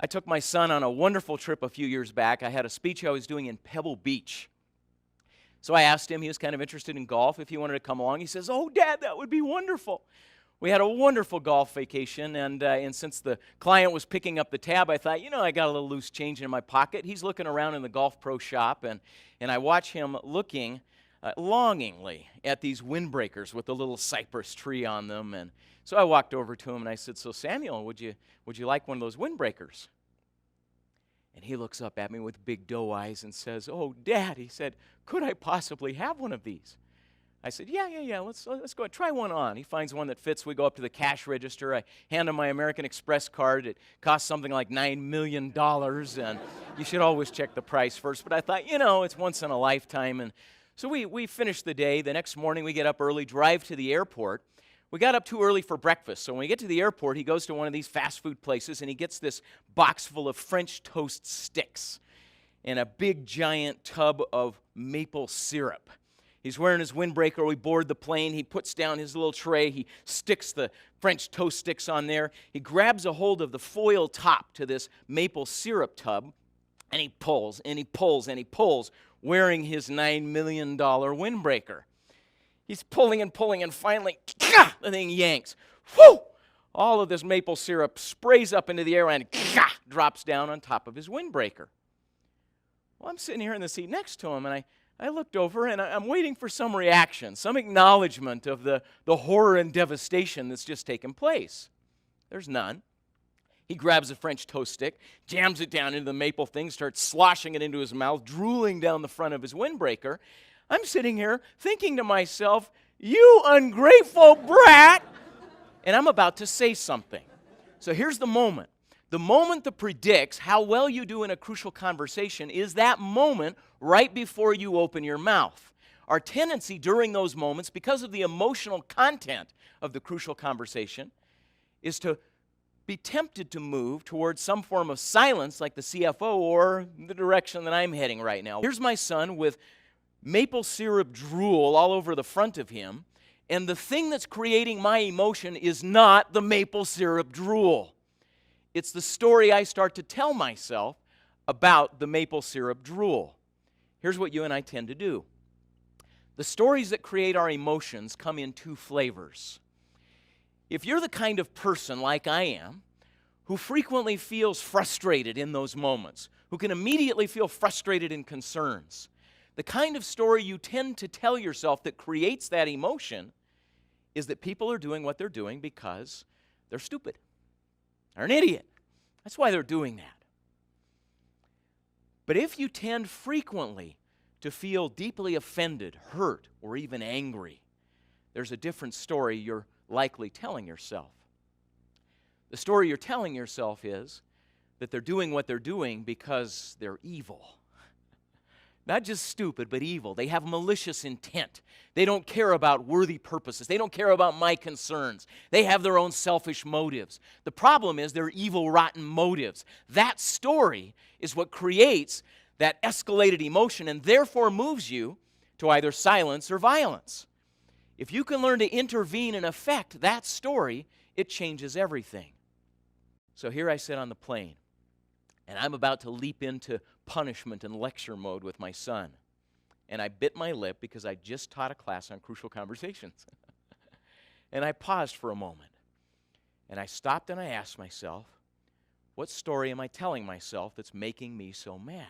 I took my son on a wonderful trip a few years back. I had a speech I was doing in Pebble Beach. So I asked him, he was kind of interested in golf, if he wanted to come along. He says, "Oh, Dad, that would be wonderful." We had a wonderful golf vacation, and since the client was picking up the tab, I thought, I got a little loose change in my pocket. He's looking around in the Golf Pro shop, and I watch him looking longingly at these windbreakers with the little cypress tree on them. And so I walked over to him, and I said, "So, Samuel, would you like one of those windbreakers?" And he looks up at me with big doe eyes and says, "Oh, Dad," he said, "could I possibly have one of these?" I said, yeah, let's go ahead, try one on. He finds one that fits. We go up to the cash register. I hand him my American Express card. It costs something like $9 million, and you should always check the price first. But I thought, it's once in a lifetime. And so we finished the day. The next morning, we get up early, drive to the airport. We got up too early for breakfast. So when we get to the airport, he goes to one of these fast food places, and he gets this box full of French toast sticks and a big, giant tub of maple syrup. He's wearing his windbreaker. We board the plane. He puts down his little tray. He sticks the French toast sticks on there. He grabs a hold of the foil top to this maple syrup tub, and he pulls, and he pulls, and he pulls, wearing his $9 million windbreaker. He's pulling, and finally, the thing yanks. Whoo! All of this maple syrup sprays up into the air and drops down on top of his windbreaker. Well, I'm sitting here in the seat next to him, and I looked over, and I'm waiting for some reaction, some acknowledgement of the horror and devastation that's just taken place. There's none. He grabs a French toast stick, jams it down into the maple thing, starts sloshing it into his mouth, drooling down the front of his windbreaker. I'm sitting here thinking to myself, "You ungrateful brat!" And I'm about to say something. So here's the moment. The moment that predicts how well you do in a crucial conversation is that moment right before you open your mouth. Our tendency during those moments, because of the emotional content of the crucial conversation, is to be tempted to move towards some form of silence like the CFO or the direction that I'm heading right now. Here's my son with maple syrup drool all over the front of him, and the thing that's creating my emotion is not the maple syrup drool. It's the story I start to tell myself about the maple syrup drool. Here's what you and I tend to do. The stories that create our emotions come in two flavors. If you're the kind of person like I am, who frequently feels frustrated in those moments, who can immediately feel frustrated in concerns, the kind of story you tend to tell yourself that creates that emotion is that people are doing what they're doing because they're stupid. They're an idiot. That's why they're doing that. But if you tend frequently to feel deeply offended, hurt, or even angry, there's a different story you're likely telling yourself. The story you're telling yourself is that they're doing what they're doing because they're evil. Not just stupid, but evil. They have malicious intent. They don't care about worthy purposes. They don't care about my concerns. They have their own selfish motives. The problem is they're evil, rotten motives. That story is what creates that escalated emotion and therefore moves you to either silence or violence. If you can learn to intervene and affect that story, it changes everything. So here I sit on the plane, and I'm about to leap into punishment and lecture mode with my son. And I bit my lip because I just taught a class on crucial conversations. And I paused for a moment. And I stopped and I asked myself, what story am I telling myself that's making me so mad?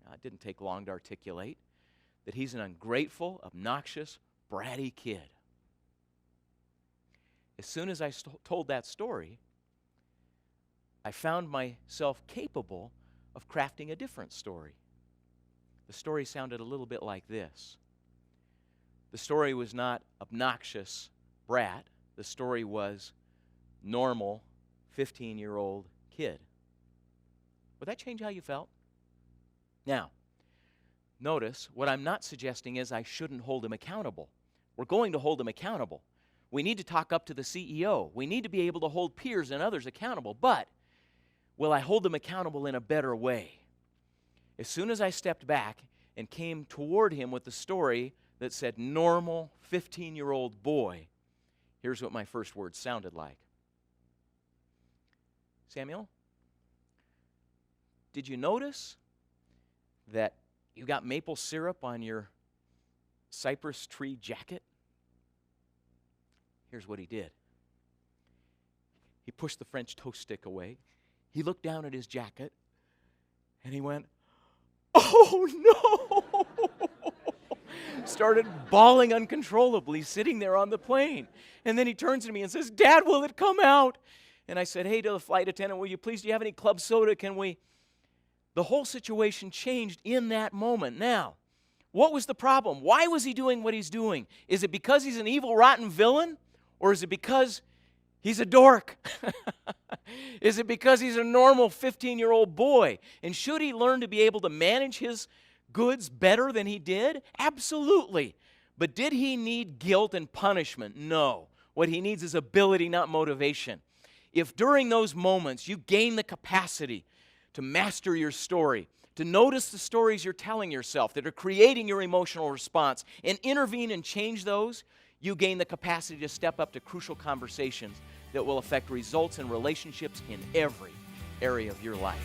Now, it didn't take long to articulate that he's an ungrateful, obnoxious, bratty kid. As soon as I told that story, I found myself capable of crafting a different story. The story sounded a little bit like this. The story was not obnoxious brat. The story was normal 15-year-old kid. Would that change how you felt? Now, notice what I'm not suggesting is I shouldn't hold him accountable. We're going to hold him accountable. We need to talk up to the CEO. We need to be able to hold peers and others accountable. But will I hold them accountable in a better way? As soon as I stepped back and came toward him with the story that said normal 15-year-old boy, here's what my first words sounded like. Samuel, did you notice that you got maple syrup on your cypress tree jacket? Here's what he did. He pushed the French toast stick away. He looked down at his jacket, and he went, "Oh, no!" Started bawling uncontrollably, sitting there on the plane. And then he turns to me and says, "Dad, will it come out?" And I said, "Hey, to the flight attendant, will you please, do you have any club soda? Can we?" The whole situation changed in that moment. Now, what was the problem? Why was he doing what he's doing? Is it because he's an evil, rotten villain? Or is it because he's a dork? Is it because he's a normal 15-year-old boy? And should he learn to be able to manage his goods better than he did? Absolutely. But did he need guilt and punishment? No. What he needs is ability, not motivation. If during those moments you gain the capacity to master your story, to notice the stories you're telling yourself that are creating your emotional response, and intervene and change those, you gain the capacity to step up to crucial conversations that will affect results and relationships in every area of your life.